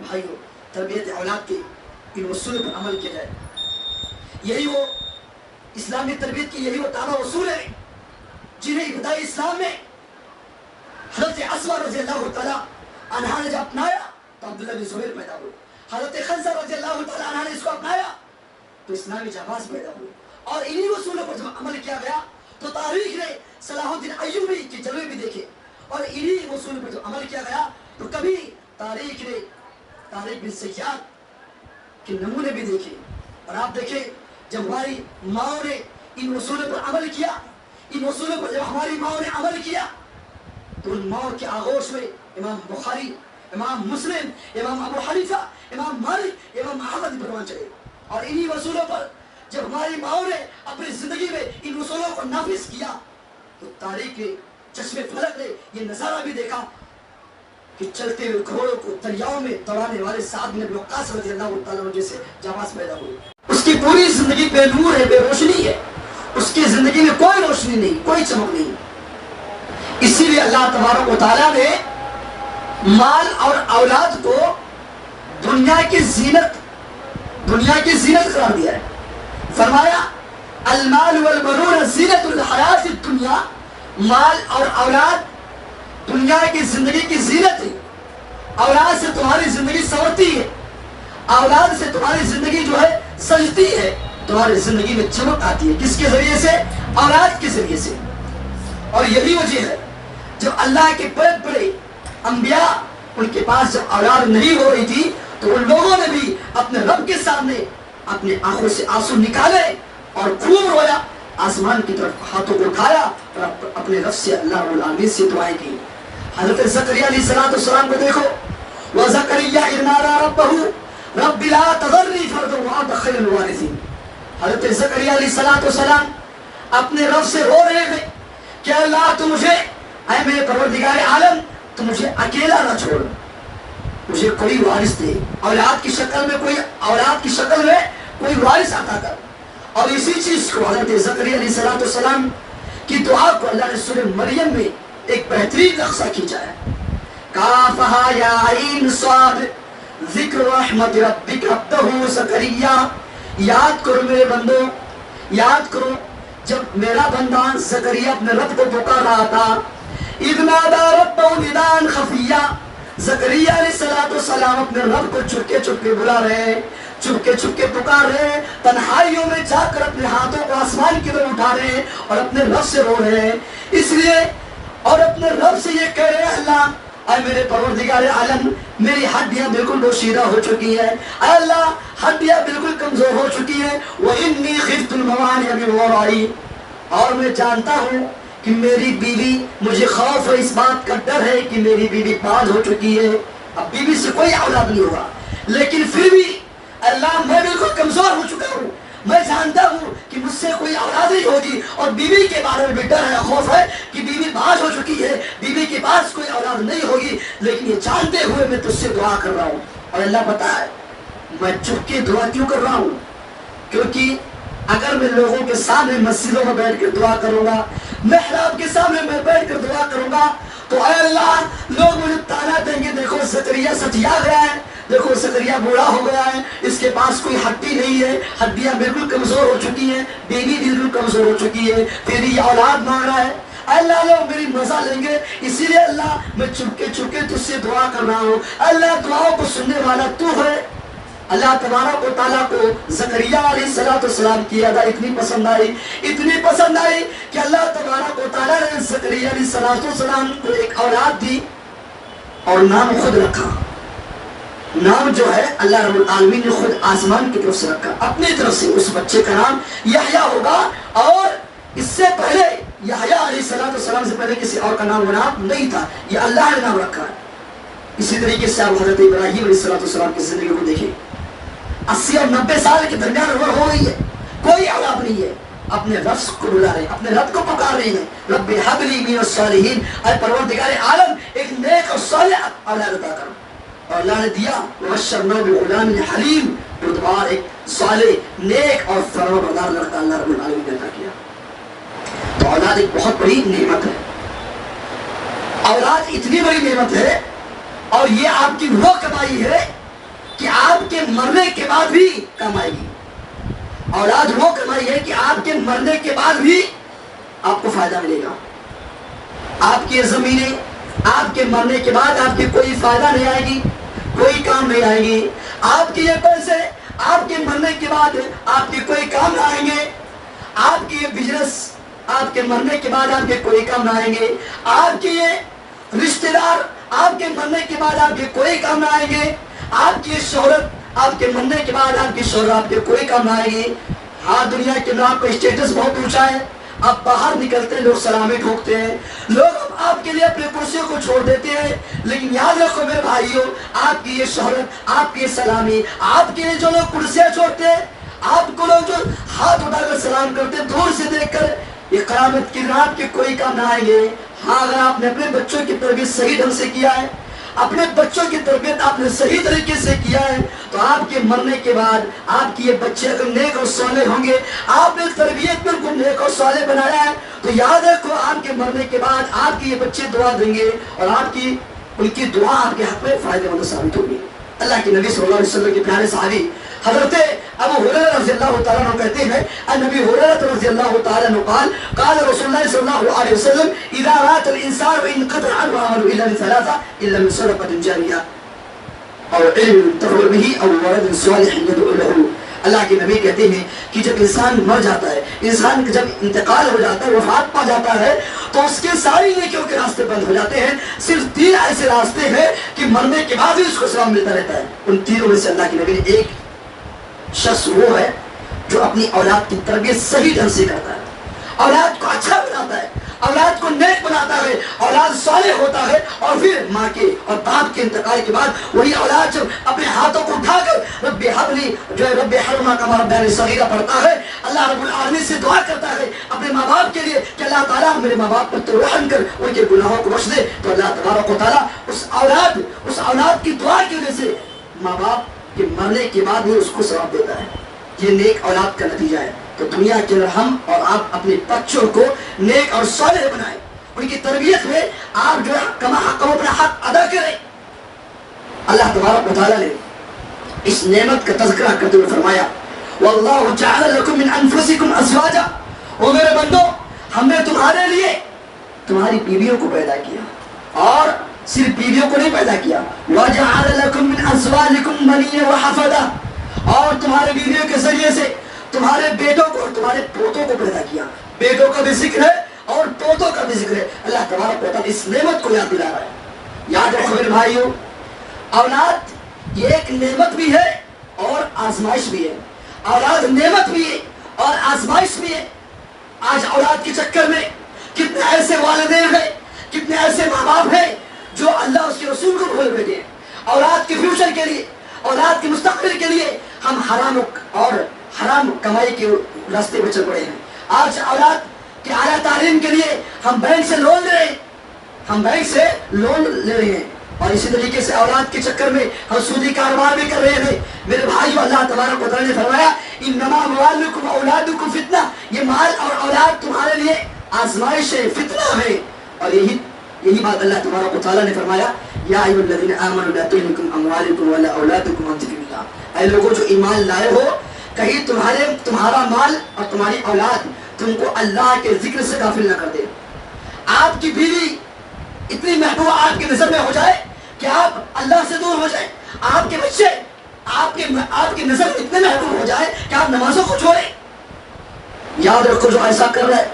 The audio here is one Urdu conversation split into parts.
بھائیوں تربیت اولاد کے ان اصول پر عمل کیا جائے. یہی وہ اسلامی تربیت کی یہی وہ تعالیٰ اصول ہے جنہیں ابتدائی اسلام میں حضرت اسما رضی اللہ تعالیٰ عنہ نے جب اپنایا تو عبداللہ بن زبیر پیدا ہوئے. حضرت خنزہ رضی اللہ تعالیٰ عنہ نے اس کو اپنایا تو اسلامی جہاز پیدا ہوئے. اور انہی اصولوں پر جب عمل کیا گیا تو تاریخ نے صلاح الدین ایوبی کے جلوے بھی دیکھے. اور انہی اصولوں پر جب عمل کیا گیا تو کبھی تاریخ نے طارق بن زیاد کے نمونے بھی دیکھے. اور آپ دیکھیں جب ہماری ماؤں نے ان اصولوں پر عمل کیا، ان اصولوں پر جب ہماری ماؤں نے عمل کیا تو ان ماؤں کے آغوش میں امام بخاری، امام مسلم، امام ابو حنیفہ، امام مالک، امام احمد پروان چلے. اور انہی اصولوں پر جب ہماری ماؤں نے اپنی زندگی میں ان اصولوں کو نافذ کیا تو تاریخ کے چشمے فلک نے یہ نظارہ بھی دیکھا کہ چلتے ہوئے گھوڑوں کو دریاؤں میں دوڑانے والے سعد بن ابی وقاص رضی اللہ تعالیٰ عنہ جیسے جواز پیدا ہوئے. اس کی پوری زندگی بے نور ہے، بے روشنی ہے. اس کی زندگی میں کوئی روشنی نہیں، کوئی چمک نہیں. اسی لیے اللہ تبارک و تعالیٰ نے مال اور اولاد کو دنیا کی زینت قرار دیا ہے. فرمایا المال والبنون زینت الحیات الدنیا، مال اور اولاد دنیا کی زندگی کی زینت ہے. اولاد سے تمہاری زندگی سنورتی ہے، اولاد سے تمہاری زندگی جو ہے سجتی ہے، تمہاری زندگی میں چمک آتی ہے. کس کے ذریعے سے؟ اولاد کے ذریعے سے. اور یہی وجہ ہے جب اللہ کے بڑے بڑے انبیاء ان کے پاس جب اولاد نہیں ہو رہی تھی تو ان لوگوں نے بھی اپنے رب کے سامنے اپنے آنکھوں سے آنسو نکالے اور خوب رویا، آسمان کی طرف ہاتھوں کو اٹھایا اور اپنے رب سے اللہ رب العالمین سے دعائیں کی. حضرت زکریا علیہ السلام کو دیکھو، وَزَكَرِيَّا إِذْ نَادَىٰ رَبَّهُ رَبِّ لَا تَذَرْنِي فَرْدًا وَأَنتَ خَيْرُ الْوَارِثِينَ. حضرت زکریا علیہ السلام اپنے رب سے رو رہے ہیں کہ اللہ تو مجھے، اے میرے پروردگار عالم، تو مجھے اکیلا نہ چھوڑ، مجھے کوئی وارث دے، اولاد کی شکل میں کوئی وارث عطا کر. اور اسی چیز کو حضرت زکریا علیہ السلام کی دعا کو اللہ نے سورہ مریم میں ایک بہترین نقشہ کھینچا ہے. کافہا یا عین صاد ذکر رحمت ربک عبدہ زکریا. یاد کرو میرے بندو، یاد کرو جب میرا بندہ زکریا اپنے رب کو پکار رہا تھا. اذ نادى ربه نداء خفیا. زکریا علیہ السلام اپنے رب کو چپکے چپکے بلا رہے ہیں، چپکے چپکے پکار رہے ہیں، تنہائیوں میں جا کر اپنے ہاتھوں کو آسمان کی طرف اٹھا رہے ہیں اور اپنے رب سے رو رہے ہیں. اس لیے اور اپنے رب سے یہ کہہ رہے ہیں اللہ اے میرے پروردگار عالم، میری ہڈیاں بالکل دوشیدہ ہو چکی ہیں، اے اللہ ہڈیاں بالکل کمزور ہو چکی ہیں. وَإِنِّي خِفْتُ الْمَوَانِعَ مِنْ وَرَائِي. اور میں جانتا ہوں کہ میری بیوی، مجھے خوف ہے، اس بات کا ڈر ہے کہ میری بیوی باز ہو چکی ہے، اب بیوی سے کوئی اولاد نہیں ہوگا. لیکن پھر بھی اللہ میں بالکل کمزور ہو چکا ہوں، میں جانتا ہوں کہ مجھ سے کوئی اولاد نہیں ہوگی، اور بیوی کے بارے میں بھی ڈر ہے، خوف ہے کہ بیوی باز ہو چکی ہے، بیوی کے پاس کوئی اولاد نہیں ہوگی. لیکن یہ جانتے ہوئے میں تجھ سے دعا کر رہا ہوں. اور اللہ بتائے میں چپ کے دعا کیوں کر رہا ہوں؟ کیونکہ اگر میں لوگوں کے سامنے مسجدوں میں بیٹھ کر دعا کروں گا، محراب کے سامنے میں بیٹھ کر دعا کروں گا تو اے اللہ لوگ مجھے تانا دیں گے، دیکھو زکریا سٹیا گیا ہے، دیکھو زکریا بوڑھا ہو گیا ہے، اس کے پاس کوئی ہڈی نہیں ہے، ہڈیاں بالکل کمزور ہو چکی ہیں، بیوی بالکل کمزور ہو چکی ہے، پھر یہ اولاد مانگ رہا ہے. اللہ لوگ میری مزہ لیں گے. اسی لیے اللہ میں چپکے چپکے تجھ سے دعا کر رہا ہوں. اللہ دعاؤں کو سننے والا تو ہے. اللہ تبارک و تعالیٰ کو زکریا علیہ السلام کی ادا اتنی پسند آئی کہ اللہ تبارک و تعالیٰ نے زکریا علیہ السلام کو ایک اولاد دی اور نام خود رکھا. نام جو ہے اللہ رب العالمین نے خود آسمان کی طرف سے رکھا، اپنی طرف سے. اس بچے کا نام یحییٰ ہوگا، اور اس سے پہلے یحییٰ علیہ السلام سے پہلے کسی اور کا نام نہیں تھا، یہ اللہ نے نام رکھا ہے. اسی طریقے سے آپ حضرت ابراہیم علیہ السلام کی زندگی کو دیکھیں، 80 اور 90 سال کے درمیان عمر ہو گئی ہے، کوئی اولاد نہیں ہے، اپنے رب کو بلا رہے ہیں، اپنے رب کو پکار رہے ہیں، رب ہب لی من الصالحین، اے پروردگار عالم ایک نیک اور صالح اولاد عطا کر. اور اللہ نے دیا، وبشرناہ بغلام حلیم، بردبار ایک صالح نیک اور فرمانبردار لڑکا اللہ رب العالمین نے عطا کیا. تو اولاد ایک بہت بڑی نعمت ہے، اولاد اتنی بڑی نعمت ہے، اور یہ آپ کی وہ کمائی ہے بھی کام آئے گی. اولاد وہ کمائی ہے کہ آپ کے مرنے کے بعد بھی آپ کو فائدہ ملے گا. آپ کی زمینیں آپ کے مرنے کے بعد آپ کی کوئی فائدہ نہیں آئے گی, کوئی کام نہیں آئے گی. آپ کے یہ پیسے آپ کے مرنے کے بعد آپ کے کوئی کام نہ آئیں گے. آپ کی یہ بزنس آپ کے مرنے کے بعد آپ کے کوئی کام نہ آئیں گے. آپ کے یہ رشتہ دار آپ کے مرنے کے بعد آپ کے کوئی کام نہ آئیں گے. آپ کی یہ شہرت آپ کے مرنے کے بعد آپ کی شہرت آپ کے کوئی کام نہ آئے گی. ہاں دنیا کے اندر آپ کا اسٹیٹس بہت اونچا ہے, آپ باہر نکلتے ہیں لوگ سلامی ٹھوکتے ہیں, لوگ آپ کے لیے اپنے کرسیوں کو چھوڑ دیتے ہیں. لیکن یاد رکھو میرے بھائیوں, آپ کی یہ شہرت آپ کی یہ سلامی, آپ کے لیے جو لوگ کرسیاں چھوڑتے ہیں, آپ کو لوگ جو ہاتھ اٹھا کر سلام کرتے ہیں دور سے دیکھ کر, یہ قیامت کی رات کے کوئی کام نہ آئیں گے. ہاں اگر آپ نے اپنے بچوں کی تربیت صحیح ڈھنگ سے کیا ہے, اپنے بچوں کی تربیت آپ نے صحیح طریقے سے کیا ہے, تو آپ کے مرنے کے بعد آپ کی یہ بچے اگر نیک اور صالح ہوں گے, آپ نے تربیت میں ان کو نیک اور صالح بنایا ہے, تو یاد رکھو آپ کے مرنے کے بعد آپ کے یہ بچے دعا دیں گے اور آپ کی ان کی دعا آپ کے حق میں فائدہ مند ثابت ہوگی. اللہ کے نبی صلی اللہ علیہ وسلم کے پیارے صحابی حضرت ابو ہریرہ رضی اللہ تعالیٰ عنہ کہتے ہیں, نبی ہریرہ رضی اللہ تعالیٰ عنہ قال قال رسول اللہ صلی اللہ علیہ وسلم اذا مات الانسان انقطع عنه عمله الا من ثلاثه الا من صدقة جاریہ او علم ينتفع به او ولد صالح يدعو له. اللہ کے نبی کہتے ہیں کہ جب انسان مر جاتا ہے, انسان جب انتقال ہو جاتا ہے, وفات پا جاتا ہے, تو اس کے ساری نیکیوں کے راستے بند ہو جاتے ہیں. صرف 3 ایسے راستے ہیں کہ مرنے کے بعد بھی اس کو ثواب ملتا رہتا ہے. ان تینوں میں سے اللہ کے نبی نے ایک شخص وہ ہے جو اپنی اولاد کی تربیت صحیح ڈھنگ سے کرتا ہے, اولاد کو اچھا بناتا ہے, اولاد کو نیک بناتا ہے, اولاد صالح ہوتا ہے, اور پھر ماں کے اور باپ کے انتقال کے بعد وہی اولاد جب اپنے ہاتھوں کو اٹھا کر رب حبلی جو ہے رب حرمہ کما ربیانی صغیرہ پڑھتا ہے, اللہ رب العالمین سے دعا کرتا ہے اپنے ماں باپ کے لیے کہ اللہ تعالیٰ میرے ماں باپ پر تو رحم کر, ان کے گناہوں کو بخش دے, تو اللہ تبارک و تعالیٰ اس اولاد کی دعا کی وجہ سے ماں باپ کے مرنے کے بعد بھی اس کو ثواب دیتا ہے. یہ نیک اولاد کا نتیجہ ہے. تو دنیا کے اندر ہم اور آپ اپنے بچوں کو نیک اور صالح بنائیں, ان کی تربیت میں آپ جو ہے کما حق اپنا حق ادا کریں. اللہ تبارک و تعالیٰ نے اس نعمت کا تذکرہ کرتے ہوئے فرمایا واللہ جعل لکم من انفسکم ازواجا, او میرے بندو ہم نے تمہارے لیے تمہاری بیویوں کو پیدا کیا, اور صرف بیویوں کو نہیں پیدا کیا, وجعل لکم من ازواجکم بنین وحفدا, اور تمہارے بیویوں کے ذریعے سے تمہارے بیٹوں کو اور تمہارے پوتوں کو پیدا کیا. بیٹوں کا بھی ذکر ہے اور پوتوں کا بھی ذکر ہے. اللہ تبارک و تعالیٰ اس نعمت کو یاد دلا رہا ہے. یاد رکھو میرے بھائیوں, اولاد یہ ایک نعمت بھی ہے اور آزمائش بھی ہے. اولاد نعمت بھی ہے اور آزمائش بھی ہے. آج اولاد کے چکر میں کتنے ایسے والدین ہیں, کتنے ایسے ماں باپ ہیں جو اللہ اس کے رسول کو بھول بیٹھے ہیں. اولاد کے فیوچر کے لیے, اولاد کے مستقبل کے لیے ہم حرام کمائی کے راستے پہ چل پڑے ہیں. آج اولاد کے اعلیٰ تعلیم کے لیے ہم بینک سے لون لے رہے ہیں, اور اسی طریقے سے اولاد کے چکر میں ہم سودی کاروبار بھی کر رہے ہیں. میرے بھائیو, اللہ تبارک و تعالیٰ نے فرمایا انما اموالکم اولادکم فتنہ, یہ مال اور اولاد تمہارے لیے آزمائش ہے, فتنہ ہے. اور یہی بات اللہ تبارک و تعالیٰ نے فرمایا یا ایھا الذین آمنوا لا تلهکم اموالکم ولا اولادکم عن ذکر اللہ, اے لوگوں جو ایمان لائے ہو, کہیں تمہارا مال اور تمہاری اولاد تم کو اللہ کے ذکر سے غافل نہ کر دے. آپ کی بیوی اتنی محبوب آپ کی نظر میں ہو جائے کہ آپ اللہ سے دور ہو جائیں, آپ کے بچے آپ کی نظر میں اتنے محبوب ہو جائے کہ آپ نمازوں کو چھوڑیں. یاد رکھو جو ایسا کر رہا ہے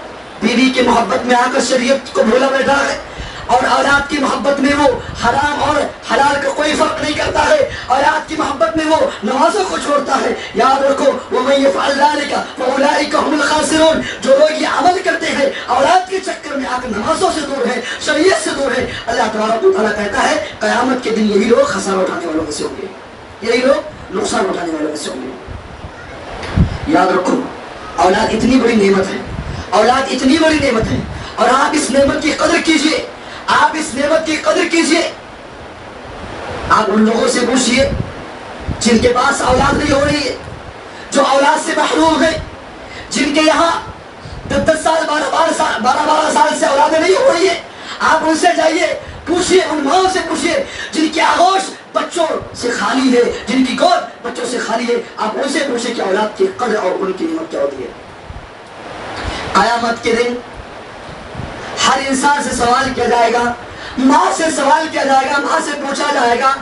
بیوی کی محبت میں آ کر شریعت کو بھولا بیٹھا ہے, اور اولاد کی محبت میں وہ حرام اور حلال کا کوئی فرق نہیں کرتا ہے, اولاد کی محبت میں وہ نمازوں کو چھوڑتا ہے. یاد رکھو وَمَن يَفْعَلْ ذَلِكَ فَأُولَٰئِكَ هُمُ الْخَاسِرُونَ, جو لوگ یہ عمل کرتے ہیں اولاد کے چکر میں آ کر نمازوں سے دور ہے, شریعت سے دور ہے, اللہ تبارک و تعالیٰ کہتا ہے قیامت کے دن یہی لوگ خسارہ اٹھانے والوں میں سے ہوں گے, یہی لوگ نقصان اٹھانے والوں میں سے ہوں گے. یاد رکھو اولاد اتنی بڑی نعمت ہے, اولاد اتنی بڑی نعمت ہے, اور آپ اس نعمت کی قدر کیجئے, آپ اس نعمت کی قدر کیجئے. آپ ان لوگوں سے پوچھئے جن کے پاس اولاد نہیں ہو رہی ہے, جو اولاد سے محروم ہے, جن کے یہاں 10 سال 12 سال سے اولادیں نہیں ہو رہی ہے. آپ ان سے جائیے, پوچھئے, ان ماؤں سے پوچھئے جن کی آغوش بچوں سے خالی ہے، جن کی گود بچوں سے خالی ہے، آپ ان سے پوچھیں کہ اولاد کی قدر اور ان کی نعمت کیا ہوتی ہے۔ قیامت کے دن ہر انسان سے سوال کیا جائے گا، ماں سے سوال کیا جائے گا، ماں سے پوچھا جائے گا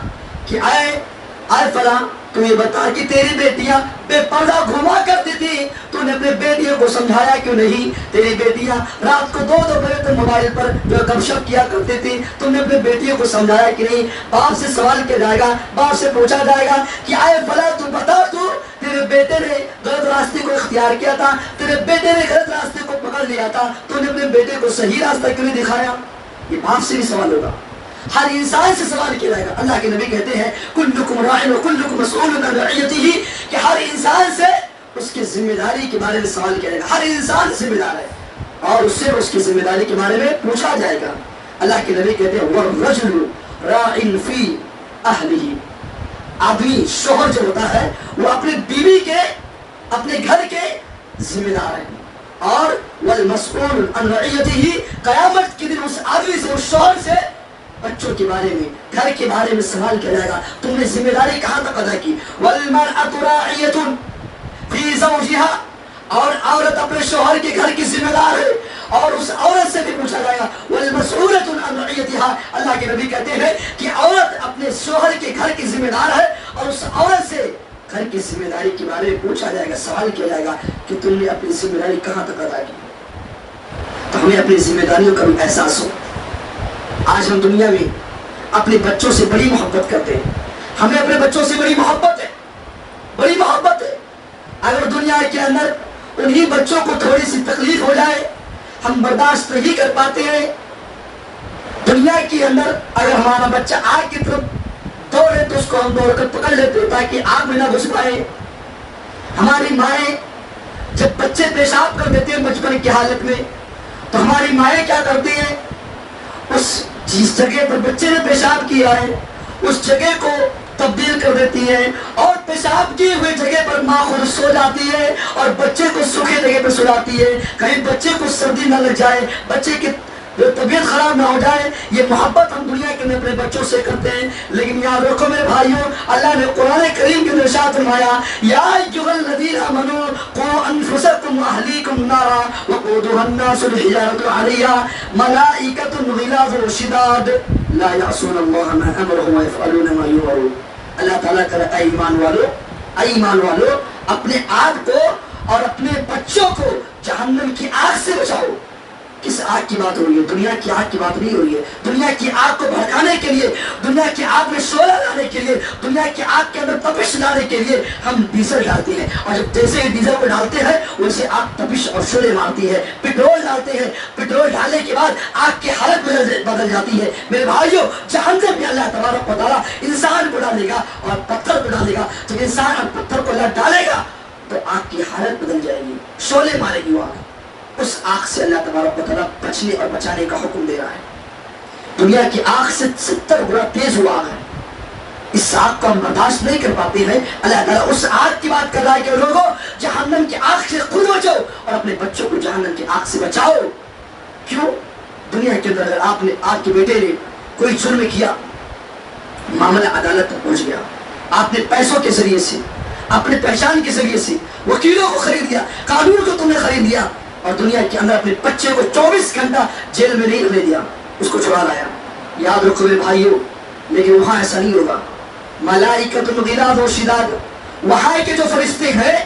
کہ اے فلاں تو یہ بتا کہ تیری بیٹیاں بے پردہ گھوما کرتی تھی، تو نے اپنے بیٹیوں کو سمجھایا کیوں نہیں؟ تیری بیٹیاں رات کو 2 بجے تک موبائل پر جو گپ شپ کیا کرتی تھی، تم نے اپنے بیٹیوں کو سمجھایا کہ نہیں؟ باپ سے سوال کیا جائے گا، باپ سے پوچھا جائے گا کہ اے فلاں تو بتا، تو تیرے بیٹے نے غلط راستے کو اختیار کیا تھا، تیرے بیٹے نے غلط راستے کو پکڑ لیا تھا، تو نے اپنے بیٹے کو صحیح راستہ کیوں نہیں دکھایا؟ یہ باپ سے بھی سوال ہوگا، ہر انسان سے سوال کیا جائے گا۔ اللہ کے نبی کہتے ہیں کلکم راع وکلکم مسئول عن رعیتہ، کہ ہر انسان سے اس کی ذمہ داری کے بارے میں سوال کیا جائے گا۔ ہر انسان ذمہ دار ہے اور اس سے اس کی ذمہ داری کے بارے میں پوچھا جائے گا۔ اللہ کے نبی کہتے ہیں والرجل راع فی اہلہ، آدمی شوہر جو ہوتا ہے وہ اپنے بیوی کے، اپنے گھر کے ذمہ دار ہے، اور والمسئول عن رعیتہ، قیامت کے دن اس آدمی سے، اس شوہر سے بچوں کے بارے میں، گھر کے بارے میں سوال کیا جائے گا، تم نے ذمہ داری کہاں تک ادا کی؟ والمرأة راعیۃ فی زوجہا، اور عورت اپنے شوہر کے گھر کی ذمہ دار ہے، اور اس عورت سے بھی پوچھا جائے گا والمسئولۃ عن رعیتہا۔ اللہ کے نبی کہتے ہیں کہ عورت اپنے شوہر کے گھر کی ذمہ دار ہے، اور اس عورت سے گھر کی ذمہ داری کے بارے میں پوچھا جائے گا، سوال کیا جائے گا کہ تم نے اپنی ذمہ داری کہاں تک ادا کی۔ تو ہمیں اپنی ذمہ داریوں کا بھی احساس ہو۔ آج ہم دنیا میں اپنے بچوں سے بڑی محبت کرتے ہیں، ہمیں اپنے بچوں سے بڑی محبت ہے، بڑی محبت ہے۔ اگر دنیا کے اندر انہی بچوں کو تھوڑی سی تکلیف ہو جائے ہم برداشت نہیں کر پاتے ہیں۔ دنیا کے اندر اگر ہمارا بچہ آگ کی طرف دوڑے تو اس کو ہم دوڑ کر پکڑ لیتے تاکہ آگ میں نہ گھس پائے۔ ہماری مائیں جب بچے پیشاب کر دیتے ہیں بچپن کی حالت میں، تو ہماری مائیں کیا کرتی ہیں؟ اس جس جگہ پر بچے نے پیشاب کیا ہے اس جگہ کو تبدیل کر دیتی ہے، اور پیشاب کی ہوئی جگہ پر ماں خود سو جاتی ہے اور بچے کو سوکھے جگہ پہ سلاتی ہے، کہیں بچے کو سردی نہ لگ جائے، بچے کی طبیعت خراب نہ ہو جائے۔ یہ محبت ہم دنیا کے اندر اپنے بچوں سے کرتے ہیں، لیکن یاد رکھو میرے بھائیوں، اللہ نے قرآن کریم کے ارشاد فرمایا یا ایھا الذین آمنوا قوا انفسکم واہلیکم نارا وقودها الناس والحجارة علیہا ملائکۃ غلاظ شداد لا یعصون اللہ ما امرهم ویفعلون ما یؤمرون۔ اللہ تعالیٰ کہتا ہے اے ایمان والو اپنے آپ کو اور اپنے بچوں کو جہنم کی آگ سے بچاؤ۔ کس آگ کی بات ہو رہی ہے؟ دنیا کی آگ کی بات نہیں ہو رہی ہے۔ دنیا کی آگ کو بھڑکانے کے لیے، دنیا کی آگ میں شعلہ لانے کے لیے، دنیا کی آگ کے اندر تپش لانے کے لیے ہم ڈیزل ڈالتے ہیں، اور جب جیسے ہی ڈیزل کو ڈالتے ہیں ویسے آگ تپش اور شعلے مارتی ہے۔ پٹرول ڈالتے ہیں، پٹرول ڈالنے کے بعد آگ کی حالت بدل جاتی ہے۔ میرے بھائیوں جہنم میں اللہ تبارک و تعالیٰ انسان کو ڈالے گا اور پتھر کو ڈالے گا، جب انسان اور پتھر کو اللہ ڈالے گا تو آگ کی حالت بدل جائے گی، شعلے مارے گی وہ آگ۔ اس آگ سے اللہ تبارک و تعالیٰ بچنے اور بچانے کا حکم دے رہا ہے۔ دنیا کی آگ سے 70 گنا تیز وہ آگ ہے، اس آگ کو ہم برداشت نہیں کر پاتے ہیں۔ اللہ تعالیٰ اس آگ کی بات کر رہا ہے کہ لوگوں جہنم کی آگ سے خود بچو اور اپنے بچوں کو جہنم کی آگ سے بچاؤ۔ کیوں؟ دنیا کے اندر اگر آپ نے، آپ کے بیٹے نے کوئی جرم کیا، معاملہ عدالت تک پہنچ گیا، آپ نے پیسوں کے ذریعے سے، اپنے پہچان کے ذریعے سے وکیلوں کو خرید لیا، قانون کو تم نے خرید لیا، اور دنیا کے اندر اپنے بچے کو 24 گھنٹہ جیل میں نہیں رہنے دیا، اس کو چھڑا لایا۔ یاد رکھو میرے بھائیوں، لیکن وہاں ایسا نہیں ہوگا۔ ملائکۃ غلاظ شداد، وہاں کے جو فرشتے ہیں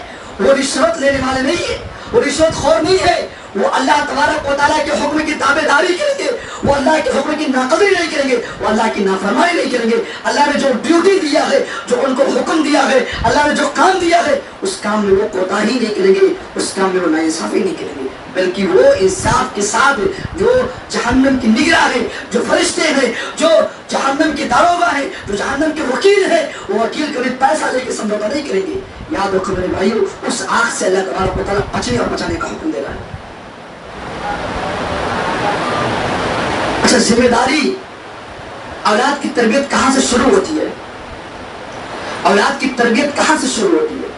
وہ رشوت لینے والے نہیں ہیں، وہ رشوت خور نہیں ہے، وہ اللہ تبارک و تعالیٰ کے حکم کی تابعداری کریں گے، وہ اللہ کے حکم کی ناقدری نہیں کریں گے، وہ اللہ کی نافرمانی نہیں کریں گے۔ اللہ نے جو ڈیوٹی دیا ہے، جو ان کو حکم دیا ہے، اللہ نے جو کام دیا ہے، اس کام میں وہ کوتاہی نہیں کریں گے، اس کام میں وہ ناانصافی نہیں کریں گے، بلکہ وہ انصاف کے ساتھ جو جہنم کی نگراں ہیں، جو فرشتے ہیں، جو جہنم کے داروغہ ہیں، جو جہنم کے وکیل ہیں، وہ وکیل کبھی پیسہ لے کے سمجھوتا نہیں کریں گے۔ یاد رکھو میرے بھائیو، اس آگ سے اللہ تبارک و تعالیٰ بچنے اور بچانے کا حکم دے رہا ہے۔ اچھا، ذمہ داری اولاد کی تربیت کہاں سے شروع ہوتی ہے؟ اولاد کی تربیت کہاں سے شروع ہوتی ہے؟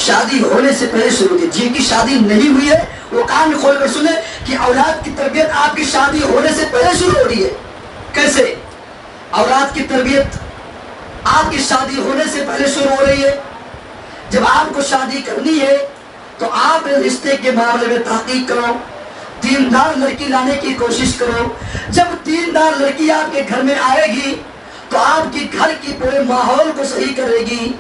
شادی ہونے سے پہلے شروع ہوتی ہے۔ جن کی شادی نہیں ہوئی ہے وہ کان کھول کر سنیں کہ اولاد کی تربیت آپ کی شادی ہونے سے پہلے شروع ہو رہی ہے۔ کیسے؟ اولاد کی تربیت آپ کی شادی ہونے سے پہلے شروع ہو رہی ہے۔ جب آپ کو شادی کرنی ہے تو آپ رشتے کے معاملے میں تحقیق کرو، دیندار لڑکی لانے کی کوشش کرو۔ جب دیندار لڑکی آپ کے گھر میں آئے گی تو آپ کی گھر کی پورے ماحول کو صحیح کرے گی۔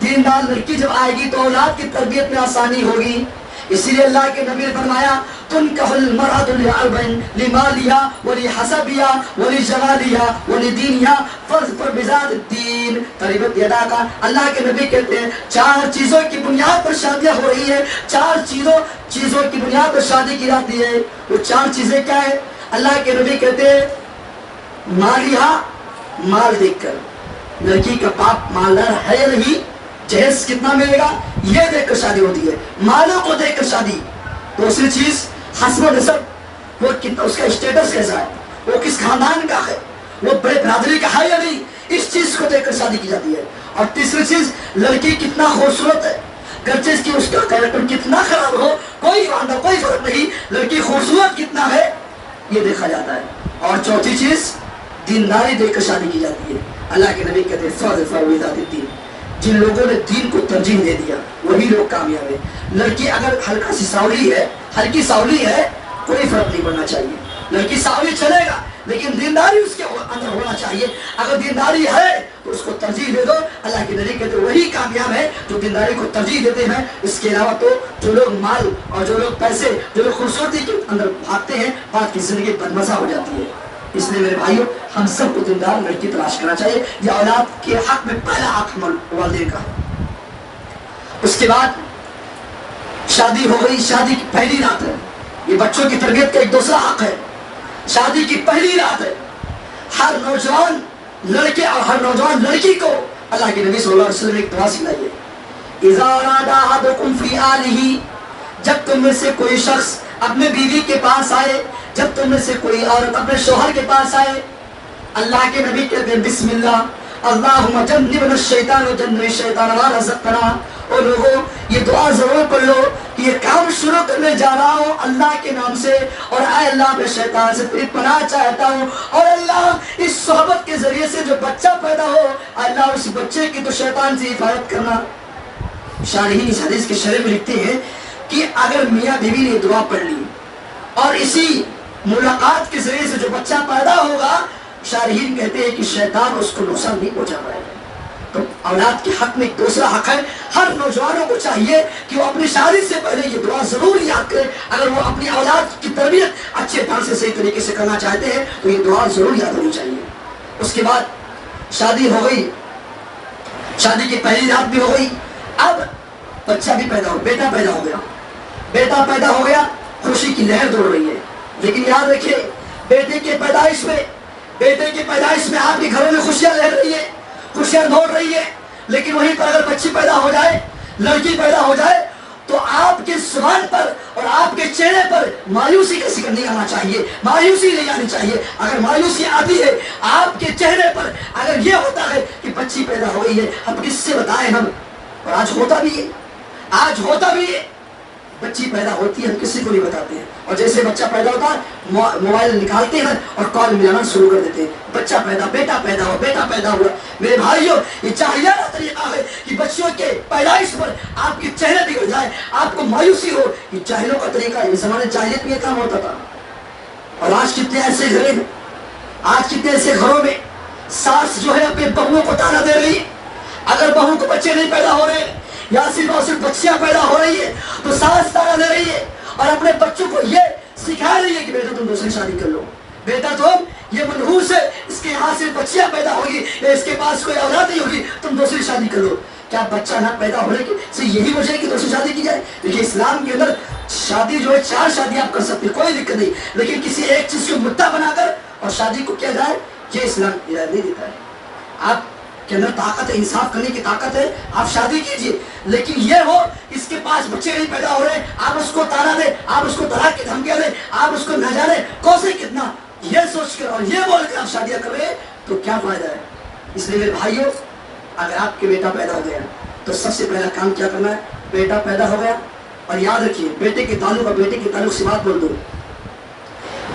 دیندار لڑکی جب آئے گی تو اولاد کی تربیت میں آسانی ہوگی۔ اسی لیے اللہ کے نبی نے فرمایا تنکح المرأۃ لأربع لمالها ولحسبها ولجمالها ولدینها فاظفر بذات الدین تربت یدا کا۔ اللہ کے نبی کہتے ہیں 4 چیزوں کی بنیاد پر شادیاں ہو رہی ہیں، 4 چیزوں کی بنیاد پر شادی کی جاتی ہے۔ وہ 4 چیزیں کیا ہے؟ اللہ کے نبی کہتے ہیں مالہا، مال دیکھ کر، لڑکی کا باپ مالدار ہے یا نہیں، جہیز کتنا ملے گا یہ دیکھ کر شادی ہوتی ہے، مالوں کو دیکھ کر شادی۔ دوسری چیز حسب و نسب، وہ کتنا، اس کا اسٹیٹس کیسا ہے، وہ کس خاندان کا ہے، وہ بڑے برادری کا ہے یا نہیں، اس چیز کو دیکھ کر شادی کی جاتی ہے۔ اور تیسری چیز لڑکی کتنا خوبصورت ہے، گرچہ اس کی اس کا کیریکٹر کتنا خراب ہو کوئی فرق نہیں، لڑکی خوبصورت کتنا ہے یہ دیکھا جاتا ہے۔ اور چوتھی چیز دینداری دیکھ کر شادی کی جاتی ہے۔ اللہ کے نبی کہتے ہیں فاظفر بذات الدین، جن لوگوں نے دین کو ترجیح دے دیا وہی لوگ کامیاب ہیں۔ لڑکی اگر ہلکی ساولی ہے کوئی فرق نہیں پڑنا چاہیے، لڑکی ساولی چلے گا لیکن دینداری اس کے اندر ہونا چاہیے۔ اگر دینداری ہے تو اس کو ترجیح دے دو۔ اللہ کے نبی کہتے ہیں وہی کامیاب ہے جو دینداری کو ترجیح دیتے ہیں۔ اس کے علاوہ تو جو لوگ مال اور جو لوگ پیسے، جو لوگ خوبصورتی کے اندر بھاگتے ہیں، بات کی زندگی بدمزہ ہو جاتی ہے۔ اس لیے میرے بھائیوں ہم سب کو دیندار لڑکی تلاش کرنا چاہیے۔ یہ اولاد کے حق میں پہلا حق والدین کا ہے۔ اس کے بعد شادی ہو گئی، شادی کی پہلی رات ہے، یہ بچوں کی تربیت کا ایک دوسرا حق ہے۔ شادی کی پہلی رات ہے، ہر نوجوان لڑکے اور ہر نوجوان لڑکی کو اللہ کے نبی صلی اللہ علیہ وسلم نے ایک دعا سکھائی ہے، اذا اراد احدکم فی آلہ، جب تم میں سے کوئی شخص اپنے بیوی کے پاس آئے، جب تم میں سے کوئی عورت اپنے شوہر کے پاس آئے، اللہ کے نبی کہتے ہیں بسم اللہ اللہم جنبنا الشیطان وجنب الشیطان ما رزقتنا۔ اور لوگوں یہ دعا ضرور پڑھ لو کہ یہ کام شروع کرنے جا رہا ہوں اللہ کے نام سے، اور اے اللہ میں شیطان سے تیری پناہ چاہتا ہوں، اور اللہ اس صحبت کے ذریعے سے جو بچہ پیدا ہو اللہ اس بچے کی تو شیطان سے حفاظت کرنا۔ شارحین اس حدیث کے شرح میں لکھتے ہیں کہ اگر میاں بیوی نے دعا پڑھ لی اور اسی ملاقات کے ذریعے سے جو بچہ پیدا ہوگا، شارحین کہتے ہیں کہ شیطان اس کو نقصان نہیں پہنچا پائے گا۔ تو اولاد کے حق میں ایک دوسرا حق ہے، ہر نوجوانوں کو چاہیے کہ وہ اپنی شادی سے پہلے یہ دعا ضرور یاد کرے۔ اگر وہ اپنی اولاد کی تربیت اچھے ڈھنگ سے صحیح طریقے سے کرنا چاہتے ہیں تو یہ دعا ضرور یاد ہونی چاہیے۔ اس کے بعد شادی ہو گئی، شادی کی پہلی رات بھی ہو گئی، اب بچہ بھی پیدا ہو، بیٹا پیدا ہو گیا، خوشی کی لہر دوڑ رہی ہے۔ لیکن یاد رکھیے بیٹے کی پیدائش میں آپ کے گھروں میں خوشیاں لہر رہی ہے، خوشیاں دوڑ رہی ہے، لیکن وہیں پر اگر بچی پیدا ہو جائے، لڑکی پیدا ہو جائے تو آپ کے زبان پر اور آپ کے چہرے پر مایوسی کا ذکر نہیں آنا چاہیے، مایوسی نہیں آنی چاہیے۔ اگر مایوسی آتی ہے آپ کے چہرے پر، اگر یہ ہوتا ہے کہ بچی پیدا ہو گئی ہے، اب کس سے بتائیں ہم، اور آج ہوتا بھی ہے بچی پیدا ہوتی ہے ہم کسی کو نہیں بتاتے ہیں، اور جیسے بچہ پیدا ہوتا ہے موبائل نکالتے ہیں اور کال ملانا شروع کر دیتے ہیں، بیٹا پیدا ہوا۔ میرے بھائیوں یہ جاہلیانہ طریقہ ہے کہ بچوں کے پیدائش پر آپ کے چہرے بگڑ جائے، آپ کو مایوسی ہو، یہ جاہلوں کا طریقہ ہے۔ اس زمانے جاہلیت میں یہ کام ہوتا تھا، اور آج کتنے ایسے گھروں میں ساس جو ہے اپنے بہوؤں کو تانا دے رہی ہے، اگر بہو کو بچے نہیں پیدا ہو رہے یا صرف بچیاں پیدا ہو رہی ہے تو ساس تانا دے رہی ہے اور اپنے بچوں کو یہ سکھا رہی ہے کہ بیٹا تم دوسری شادی کر لو، بیٹا تم یہ منحوس ہے، اس کے یہاں سے بچیاں پیدا ہوگی یا اس کے پاس کوئی اولاد نہیں ہوگی، تم دوسری شادی کر لو۔ کیا بچہ نہ پیدا ہونے کی سے یہی وجہ ہے کہ دوسری شادی کی جائے؟ دیکھیے اسلام کے اندر شادی جو ہے 4 شادی آپ کر سکتے ہیں، کوئی دقت نہیں، لیکن کسی ایک چیز کو مدعا بنا کر اور شادی کو کیا جائے یہ اسلام اجازت نہیں دیتا ہے۔ آپ کے اندر طاقت ہے، انصاف کرنے کی طاقت ہے، آپ شادی کیجئے، لیکن یہ ہو اس کے پاس بچے نہیں پیدا ہو رہے، آپ اس کو تانا دیں، آپ اس کو طلاق کی دھمکیاں دیں، آپ اس کو نہ جانے کوسے کتنا، یہ سوچ کر اور یہ بول کر آپ شادیاں کر رہے ہیں تو کیا فائدہ ہے؟ اس لیے میرے بھائیوں اگر آپ کے بیٹا پیدا ہو گیا تو سب سے پہلا کام کیا کرنا ہے؟ بیٹا پیدا ہو گیا اور یاد رکھیے بیٹے کے تعلق سے بات بول دو،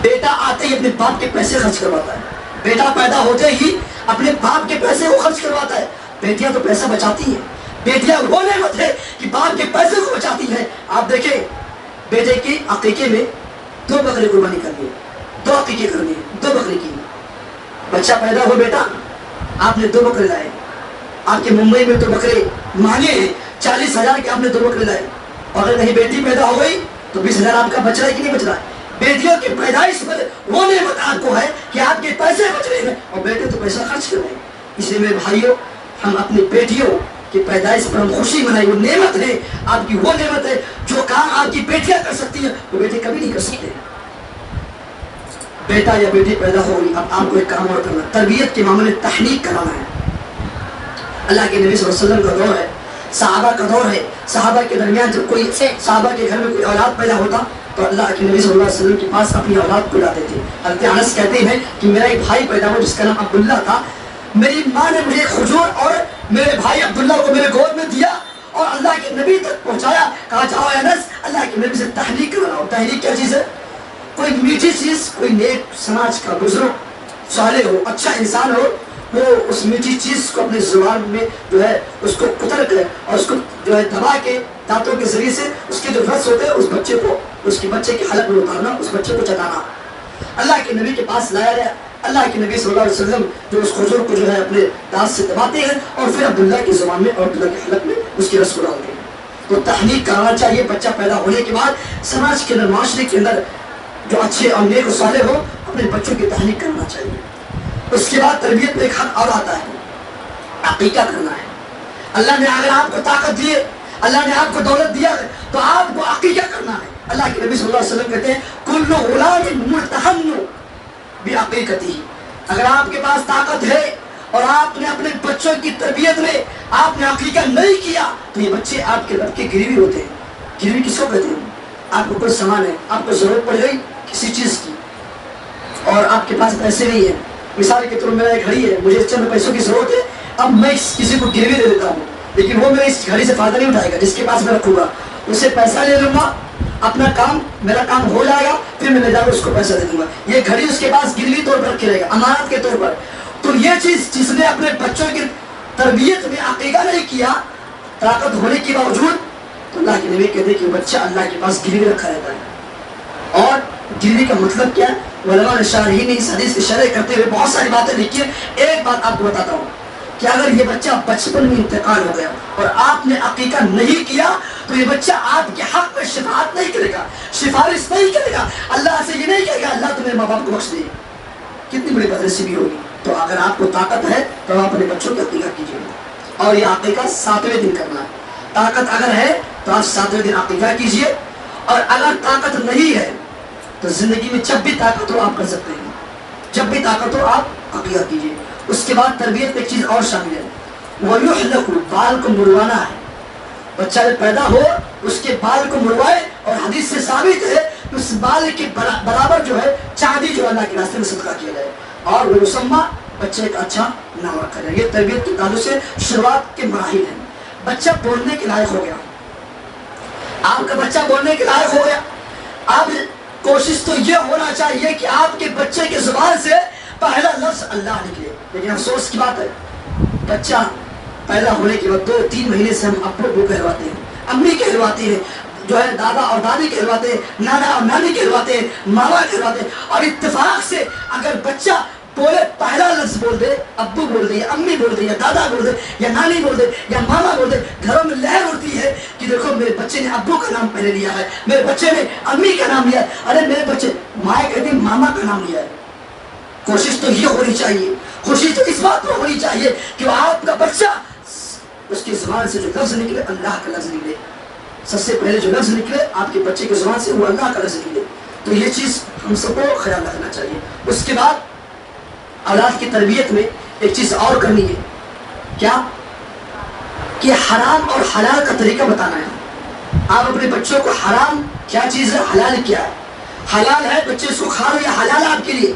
بیٹا آتے ہی اپنے باپ کے پیسے خرچ کرواتا ہے، بیٹا پیدا ہوتے ہی اپنے باپ کے پیسے کو خرچ کرواتا ہے. بیٹیاں تو پیسہ بچاتی ہیں. بیٹیاں وہ نعمت ہے کہ باپ کے پیسے کو بچاتی ہیں. آپ دیکھیں بیٹے کے عقیقے میں 2 بکرے قربانی کرنی ہے, 2 عقیقے کرنی ہے, 2 بکرے کی. بچہ پیدا ہو بیٹا, آپ نے 2 بکرے لائے. آپ کے ممبئی میں تو بکرے مہنگے ہیں, 40,000 کے آپ نے 2 بکرے لائے. اور اگر کہیں بیٹی پیدا ہو گئی تو 20,000 آپ کا بچ رہا ہے کہ نہیں بچ رہا ہے؟ بیٹیوں کی پیدائش پر وہ نعمت آپ کو ہے کہ آپ کے پیسے بچ رہے ہیں اور بیٹے تو پیسہ خرچ کر رہے ہیں. اس لیے میرے بھائیوں, ہم اپنی بیٹیوں کی پیدائش پر ہم خوشی منائیں. وہ نعمت ہے آپ کی, وہ نعمت ہے جو کام آپ کی بیٹیاں کر سکتی ہیں وہ بیٹے کبھی نہیں کر سکتے. بیٹا یا بیٹی پیدا ہو گئی, اب آپ کو ایک کام اور کرنا, تربیت کے معاملے میں تحنیک کرانا ہے. اللہ کے نبی صلی اللہ علیہ وسلم کا دور ہے, صحابہ کا دور ہے. صحابہ کے درمیان جب کوئی صحابہ کے گھر میں کوئی اولاد پیدا ہوتا تو اللہ کے نبی صلی اللہ علیہ وسلم کے پاس اپنی اولاد کو لاتے تھے. حضرت انس کہتے ہیں کہ میرا ایک بھائی پیدا ہوا جس کا نام عبداللہ تھا. میری ماں نے مجھے کھجور اور میرے بھائی عبداللہ کو میرے گود میں دیا اور اللہ کے نبی تک پہنچایا. کہا جاؤ انس اللہ کے نبی سے تحریک کراؤ. تحریک کیا چیز ہے؟ کوئی میٹھی چیز, کوئی نیک سماج کا بزرگ صالح ہو, اچھا انسان ہو, وہ اس میٹھی چیز کو اپنی زبان میں جو ہے اس کو کتر کر اور اس کو جو ہے دبا کے دانتوں کے ذریعے سے اس کے جو رس ہوتے ہیں اس بچے کو, اس کے بچے کے حلق میں اتارنا, اس بچے کو چٹانا. اللہ کے نبی کے پاس لایا گیا. اللہ کے نبی صلی اللہ علیہ وسلم جو اس کھجور کو جو ہے اپنے دانت سے دباتے ہیں اور پھر عبداللہ کی زبان میں اور عبداللہ کے حلق میں اس کے رس کو ڈالتے ہیں. تو تحنیک کرانا چاہیے. بچہ پیدا ہونے کے بعد سماج کے اندر, معاشرے کے اندر جو اچھے اور نیک و صالح ہو, اپنے بچوں کی تحنیک کرنا چاہیے. اس کے بعد تربیت میں ایک حق اور آتا ہے, عقیقہ کرنا ہے. اللہ نے اگر آپ کو طاقت دی, اللہ نے آپ کو دولت دیا تو آپ کو عقیقہ کرنا ہے. اللہ کے نبی صلی اللہ علیہ وسلم کہتے ہیں کل غلام مرتہن بعقیقتہ. اگر آپ کے پاس طاقت ہے اور آپ نے اپنے بچوں کی تربیت میں آپ نے عقیقہ نہیں کیا تو یہ بچے آپ کے رب کے گروی ہوتے ہیں. گروی کس کو کہتے ہیں؟ آپ کو کوئی سامان ہے, آپ کو ضرورت پڑ گئی کسی چیز کی اور آپ کے پاس پیسے نہیں ہیں. مثال کے طور پر میرا ایک گھڑی ہے, مجھے چند پیسوں کی ضرورت ہے, اب میں کسی کو گروی دے دیتا ہوں, لیکن وہ میرے اس گھڑی سے فائدہ نہیں اٹھائے گا. جس کے پاس میں رکھوں گا اسے پیسہ لے لوں گا, اپنا کام, میرا کام ہو جائے گا, پھر میں لے جا کر اس کو پیسہ دے دوں گا. یہ گھڑی اس کے پاس گروی طور پر رکھے رہے گا, امانت کے طور پر. تو یہ چیز جس نے اپنے بچوں کی تربیت میں عقیقہ نہیں کیا طاقت ہونے کے باوجود, تو اللہ کے نبی کہتے ہیں کہ بچہ اللہ کے پاس گروی رکھا رہتا ہے. اور گروی کا مطلب کیا ہے؟ علماء نے شارحین نے اس حدیث کی شرح کرتے ہوئے بہت ساری باتیں لکھی ہیں. ایک بات آپ کو بتاتا ہوں کہ اگر یہ بچہ بچپن میں انتقال ہو گیا اور آپ نے عقیقہ نہیں کیا تو یہ بچہ آپ کے حق میں شفاعت نہیں کرے گا, سفارش نہیں کرے گا. اللہ سے یہ نہیں کہے گا اللہ تمہیں ماں باپ کو بخش دے. کتنی بڑی بدنصیبی ہوگی. تو اگر آپ کو طاقت ہے تو آپ اپنے بچوں کی عقیقہ کیجیے, اور یہ عقیقہ 7ویں دن کرنا ہے. طاقت اگر ہے تو آپ 7ویں دن عقیقہ کیجیے, اور اگر طاقت نہیں ہے تو زندگی میں جب بھی طاقت ہو آپ کر سکتے ہیں, جب بھی طاقت ہو آپ عقیقہ کیجیے. اس کے بعد تربیت میں ایک چیز اور شامل ہے, وَيُحْلَقُ, بال کو مڑوانا ہے. بچہ جب پیدا ہو اس کے بال کو مڑوائے, اور حدیث سے ثابت ہے کہ اس بال کے برابر جو ہے چاندی جو اللہ کے راستے میں صدقہ کیا جائے, اور وہ مسمہ بچے کا اچھا نام رکھا جائے. یہ تربیت کے تعلق سے شروعات کے مراحل ہیں. بچہ بولنے کے لائق ہو گیا, آپ کا بچہ بولنے کے لائق ہو گیا. اب کوشش تو یہ ہونا چاہیے کہ آپ کے بچے کی زبان سے پہلا لفظ اللہ نکلے. لیکن افسوس کی بات ہے, بچہ پیدا ہونے کے بعد 2-3 مہینے سے ہم ابو ابو کہلواتے ہیں, امی کہلواتے ہیں, جو ہے دادا اور دادی کہلواتے ہیں, نانا اور نانی کہلواتے ہیں, ماما کہلواتے ہیں. اور اتفاق سے اگر بچہ بولے, پہلا لفظ بول دے, ابو بول دے, یا امی بول دے, یا دادا بول دے, یا نانی بول دے, یا ماما بول دے, گھروں میں لہر اڑتی ہے کہ دیکھو میرے بچے نے ابو کا نام پہلے لیا ہے, میرے بچے نے امی کا نام لیا ہے. ارے میرے بچے, مائیں کہتی ہیں ماما کا نام لیا ہے. کوشش تو یہ ہونی چاہیے, کوشش تو اس بات پر ہونی چاہیے کہ آپ کا بچہ اس کی زبان سے جو لفظ نکلے اللہ کا لفظ نکلے. سب سے پہلے جو لفظ نکلے آپ کے بچے کی زبان سے وہ اللہ کا لفظ نکلے. تو یہ چیز ہم سب کو خیال رکھنا چاہیے. اس کے بعد اولاد کی تربیت میں ایک چیز اور کرنی ہے, کیا کہ حرام اور حلال کا طریقہ بتانا ہے. آپ اپنے بچوں کو حرام کیا چیز ہے, حلال کیا ہے. حلال ہے بچے اس کو کھا لو, یا حلال ہے آپ کے لیے.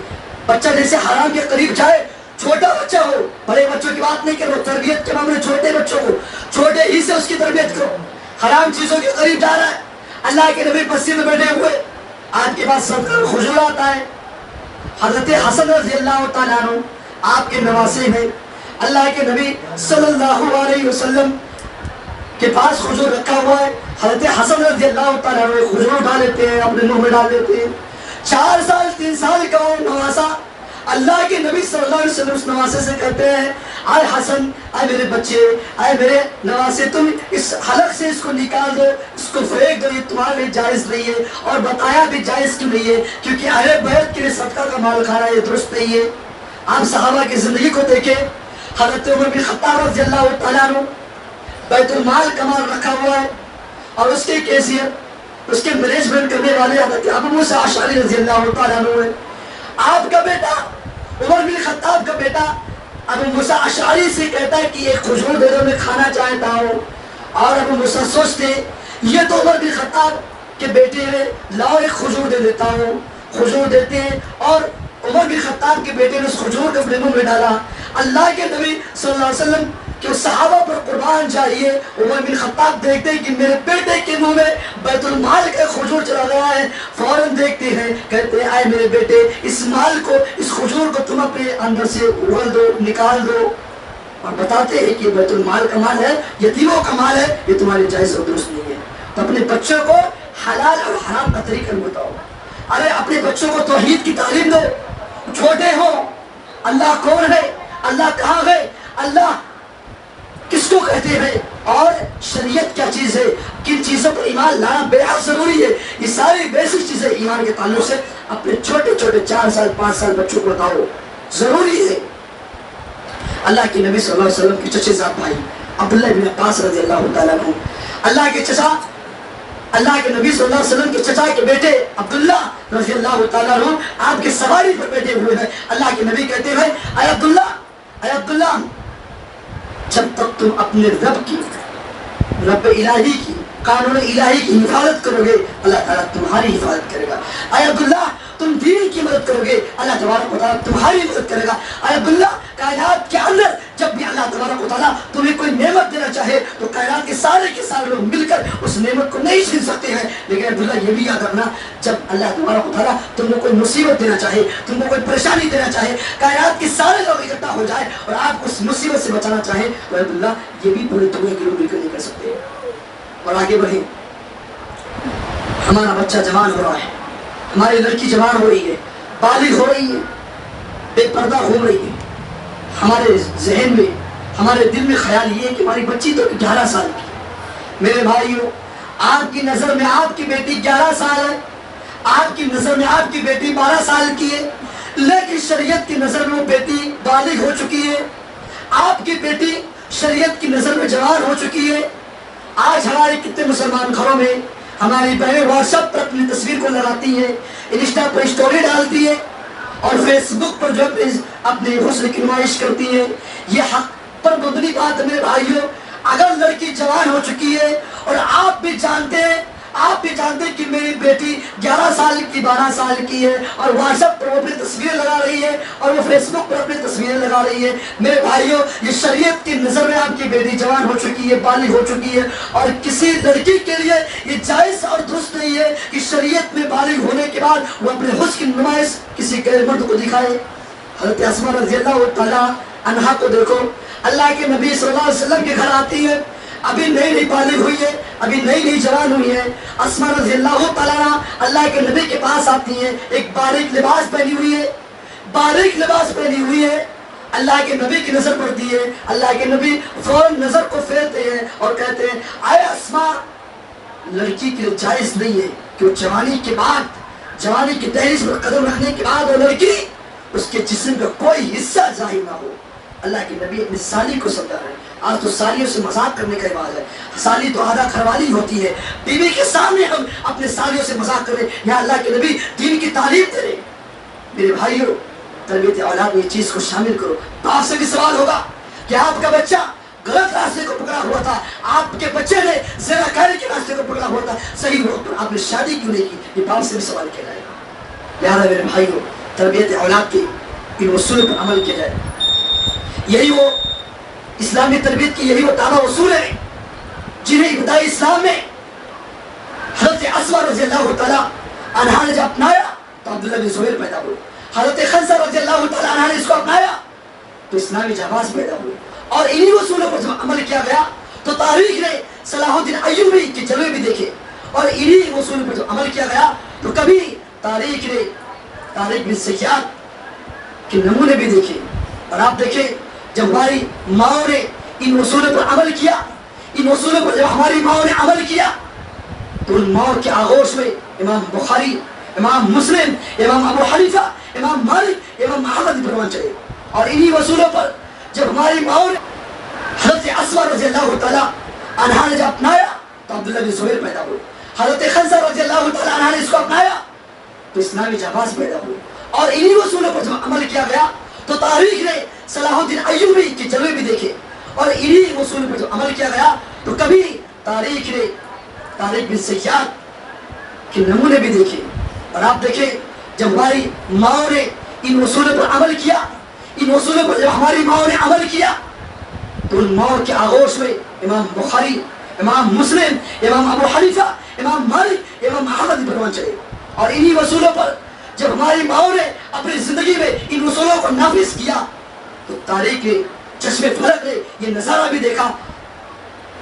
بچہ جیسے حرام کے قریب جائے, چھوٹا بچہ ہو, بڑے بچوں کی بات نہیں کرو, تربیت کے معاملے چھوٹے بچوں کو چھوٹے ہی سے اس کی تربیت کرو. حرام چیزوں کے قریب جا رہا ہے, اللہ کے نبی مسجد میں بیٹھے ہوئے, آپ کے پاس صدقہ کھجور آتا ہے. حضرت حسن رضی اللہ تعالیٰ عنہ آپ کے نواسے ہیں. اللہ کے نبی صلی اللہ علیہ وسلم کے پاس کھجور رکھا ہوا ہے. حضرت حسن رضی اللہ تعالیٰ عنہ کھجور اٹھا لیتے ہیں, اپنے منہ میں ڈال لیتے ہیں. 4 سال 3 سال کا وہ نواسا, اللہ کے نبی صلی اللہ علیہ وسلم اس نواسے سے کہتے ہیں, اے حسن, اے میرے بچے, اے میرے نواسے, تم اس حلق سے اس کو نکال دو, اس کو پھینک دو, یہ تمہارے لیے جائز نہیں ہے. اور بتایا بھی جائز کیوں نہیں ہے, کیونکہ اہل بیت کے لیے صدقہ کا مال کھانا یہ درست نہیں ہے. آپ صحابہ کی زندگی کو دیکھیں. حضرت عمر بن خطاب رضی اللہ تعالیٰ عنہ بیت المال کا مال رکھا ہوا ہے, اور اس کی کیفیت, اس کے مینجمنٹ کرنے والے حضرت ابو موسیٰ اشعری رضی اللہ تعالیٰ عنہ ہے. آپ کا بیٹا عمر بن خطاب کا بیٹا ابو موسیٰ اشعری سے کہتا ہے کہ ایک کھجور دے دو, میں کھانا چاہتا ہوں. اور ابو موسیٰ سوچتے یہ تو عمر بن خطاب کے بیٹے ہیں, لاؤ ایک کھجور دے دیتا ہوں. کھجور دیتے ہیں, اور عمر بن خطاب کے بیٹے نے اس کھجور کو اپنے منہ میں ڈالا. اللہ کے نبی صلی اللہ علیہ وسلم کہ صحابہ پر قربان جائیے, عمر بن خطاب دیکھتے ہیں کہ میرے بیٹے کے منہ میں بیت المال کا کھجور چلا گیا ہے. فوراً دیکھتے ہیں, کہتے ہیں, اے میرے بیٹے, اس مال کو, اس کھجور کو تم اپنے اندر سے اگل دو, نکال دو. اور بتاتے ہیں کہ بیت المال کا مال ہے, یتیموں کا مال ہے, یہ تمہارے جائز اور درست نہیں ہے. تو اپنے بچوں کو حلال اور حرام کا طریقہ بتاؤ. ارے اپنے بچوں کو توحید کی تعلیم دو. چھوٹے ہو, اللہ کون ہے, اللہ کہاں ہے, اللہ کس کو کہتے ہیں, اور شریعت کیا چیز ہے, کن چیزوں پر ایمان لانا بے حد ضروری ہے. یہ ساری بیسک چیزیں ایمان کے تعلق سے اپنے چھوٹے چھوٹے 4 سال 5 سال بچوں کو بتاؤ, ضروری ہے. اللہ کے نبی صلی اللہ علیہ وسلم کے چچے زاد بھائی عبداللہ بن عباس رضی اللہ تعالیٰ عنہ, اللہ کے چچا, اللہ کے نبی صلی اللہ علیہ وسلم کے چچا کے بیٹے عبداللہ رضی اللہ تعالیٰ عنہ آپ کے سواری پر بیٹھے ہوئے ہیں. اللہ کے نبی کہتے ہیں, اے عبداللہ, اے عبداللہ, جب تک تم اپنے رب کی, رب الہی کی, قانون الہی کی حفاظت کرو گے, اللہ تعالیٰ تمہاری حفاظت کرے گا. اے عبداللہ, تم دین کی مدد کرو گے, اللہ تبارک و تعالیٰ تمہاری مدد کرے گا. اے عبداللہ, کائنات کے اندر جب بھی اللہ تبارک و تعالیٰ تمہیں کوئی نعمت دینا چاہے تو کائنات کے سارے لوگ مل کر اس نعمت کو نہیں چھین سکتے ہیں. لیکن عبداللہ یہ بھی یاد رکھنا, جب اللہ تبارک و تعالیٰ تم کو کوئی مصیبت دینا چاہے, تم کو کوئی پریشانی دینا چاہے, کائنات کے سارے لوگ اکٹھا ہو جائے اور آپ کو اس مصیبت سے بچانا چاہے, تو عبداللہ یہ بھی پورے دنیا کے لوگ مل کر نہیں کر سکتے. اور آگے بڑھیں. ہمارا بچہ جوان ہو رہا ہے, ہماری لڑکی جوان ہو رہی ہے, بالغ ہو رہی ہے, بے پردہ ہو رہی ہے. ہمارے ذہن میں, ہمارے دل میں خیال یہ ہے کہ ہماری بچی تو 11 سال کی. میرے بھائیوں, آپ کی نظر میں آپ کی بیٹی 11 سال ہے, آپ کی نظر میں آپ کی بیٹی 12 سال کی ہے, لیکن شریعت کی نظر میں وہ بیٹی بالغ ہو چکی ہے. آپ کی بیٹی شریعت کی نظر میں جوان ہو چکی ہے. آج ہمارے کتنے مسلمان گھروں میں ہماری بہنیں واٹس ایپ پر اپنی تصویر کو لگاتی ہیں, انسٹا پر اسٹوری ڈالتی ہیں, اور فیس بک پر جو اپنے حسن کی نمائش کرتی ہیں. یہ حق پر مبنی بات ہے میرے بھائیوں. اگر لڑکی جوان ہو چکی ہے اور آپ بھی جانتے ہیں کہ میری بیٹی 11 سال کی 12 سال کی ہے, اور واٹس ایپ پر وہ اپنی تصویریں لگا رہی ہے, اور وہ فیس بک پر اپنی تصویریں لگا رہی ہے, میرے بھائیوں, یہ شریعت کی نظر میں آپ کی بیٹی جوان ہو چکی ہے, بالغ ہو چکی ہے. اور کسی لڑکی کے لیے یہ جائز اور درست نہیں ہے کہ شریعت میں بالغ ہونے کے بعد وہ اپنے حسن کی نمائش کسی غیر مرد کو دکھائے. حضرت اسماء رضی اللہ تعالیٰ عنہا کو دیکھو, اللہ کے نبی صلی اللہ علیہ وسلم کے گھر آتی ہے, ابھی نئی بالغ ہوئی ہے, ابھی نئی جوان ہوئی ہے. اسماء رضی اللہ تعالیٰ عنہ اللہ کے نبی کے پاس آتی ہیں, ایک باریک لباس پہنی ہوئی ہے, اللہ کے نبی کی نظر پڑتی ہے. اللہ کے نبی فوراً نظر کو پھیرتے ہیں اور کہتے ہیں, اے اسماء, لڑکی کے لیے جائز نہیں ہے کہ وہ جوانی کی دہلیز پر قدم رکھنے کے بعد وہ لڑکی, اس کے جسم کا کوئی حصہ ظاہر نہ ہو. اللہ کے نبی اپنی سالی کو سمجھا رہے ہیں. آج تو سالیوں سے مذاق کرنے کا رواج ہے. سالی تو آدھا گھر والی ہوتی ہے, بیوی کے سامنے ہم اپنے سالیوں سے مذاق کریں. یا اللہ کے نبی دین کی تعلیم دے رہے. میرے بھائیوں, تربیت اولاد میں یہ چیز کو شامل کرو. باپ سے بھی سوال ہوگا کہ آپ کا بچہ غلط راستے کو پکڑا ہوا تھا, آپ کے بچے نے زنا کاری کے راستے کو پکڑا ہوا تھا, صحیح وقت پر آپ نے شادی کیوں نہیں کی؟ یہ باپ سے بھی سوال کیا جائے گا. لہٰذا میرے بھائیوں, تربیت اولاد کے ان اصول پر عمل کیا جائے. یہی وہ اسلامی تربیت کی, یہی وہ دعویٰ اصول ہیں جنہیں ابتدائی اسلام میں حضرت اسماء رضی اللہ تعالیٰ عنہا نے جب اپنایا تو عبداللہ بن زبیر پیدا ہوئے. حضرت خنسہ رضی اللہ تعالیٰ عنہ نے اس کو اپنایا تو اسلامی جہاز پیدا ہوئے، اور انہی اصولوں پر جب عمل کیا گیا تو تاریخ نے صلاح الدین ایوبی کے جلوے بھی دیکھے، اور انہی اصولوں پر جب عمل کیا گیا تو کبھی تاریخ نے طارق بن زیاد کے نمونے بھی دیکھے۔ اور آپ دیکھیں جب ہماری ماؤں نے ان اصولوں پر عمل کیا، ان اصولوں پر جب ہماری ماؤں نے عمل کیا تو ان ماؤں کے آغوش میں امام بخاری، امام مسلم، امام ابو حنیفہ، امام مالک، امام احمد بن حنبل چلے۔ اور انہی اصولوں پر جب ہماری ماؤں نے حضرت اسما رضی اللہ تعالیٰ عنہا نے جب اپنایا تو عبداللہ بن زبیر پیدا ہوئے۔ حضرت خنزہ رضی اللہ تعالیٰ عنہ نے اس کو اپنایا تو اسلامی جہاز پیدا ہوئے۔ اور انہی اصولوں پر جب عمل کیا گیا تو تاریخ نے صلاح الدین ایوبی کے جلوے بھی دیکھے، اور انہی اصولوں پر جب عمل کیا گیا تو کبھی تاریخ نے طارق بن زیاد کے نمونے بھی دیکھے۔ اور آپ دیکھیں جب ہماری ماؤں نے ان اصولوں پر عمل کیا، ان اصولوں پر جب ہماری ماؤں نے عمل کیا تو ان ماؤں کے آغوش میں امام بخاری، امام مسلم، امام ابو حنیفہ، امام مالک، امام احمد بن حنبل چلے۔ اور انہی اصولوں پر جب ہماری ماؤں نے اپنی زندگی میں ان اصولوں کو نافذ کیا تو تاریخ نے، چشم فلک نے یہ نظارہ بھی دیکھا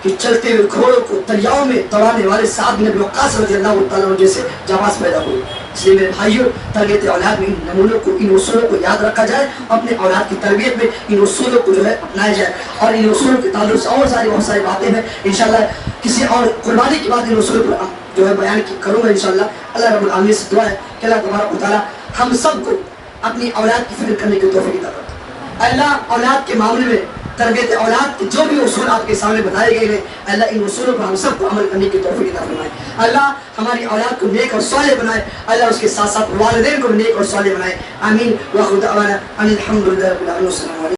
کہ چلتے ہوئے گھوڑوں کو دریاؤں میں دوڑانے والے سعد بن ابی وقاص رضی اللہ تعالیٰ عنہ جیسے جواز پیدا ہوئے۔ اس لیے میرے بھائیوں، تربیت اولاد میں ان نمونوں کو، ان اصولوں کو یاد رکھا جائے، اپنے اولاد کی تربیت میں ان اصولوں کو جو ہے اپنایا جائے۔ اور ان اصولوں کے تعلق سے اور بہت ساری باتیں ہیں، انشاءاللہ کسی اور قربانی کے بعد ان اصولوں پر جو ہے بیان کروں گا انشاءاللہ۔ اللہ رب العالمین سے دعا ہے کہ اللہ تبارک و تعالیٰ ہم سب کو اپنی اولاد کی فکر کرنے کی توفیق عطا فرمائے۔ اللہ اولاد کے معاملے میں، تربیت اولاد کے جو بھی اصول آپ کے سامنے بتائے گئے ہیں، اللہ ان اصولوں پر ہم سب کو عمل کرنے کی توفیق عطا فرمائے۔ اللہ ہماری اولاد کو نیک اور صالح بنائے، اللہ اس کے ساتھ ساتھ والدین کو نیک اور صالح بنائے، آمین۔ وآخر دعوانا ان الحمد للہ رب العالمین۔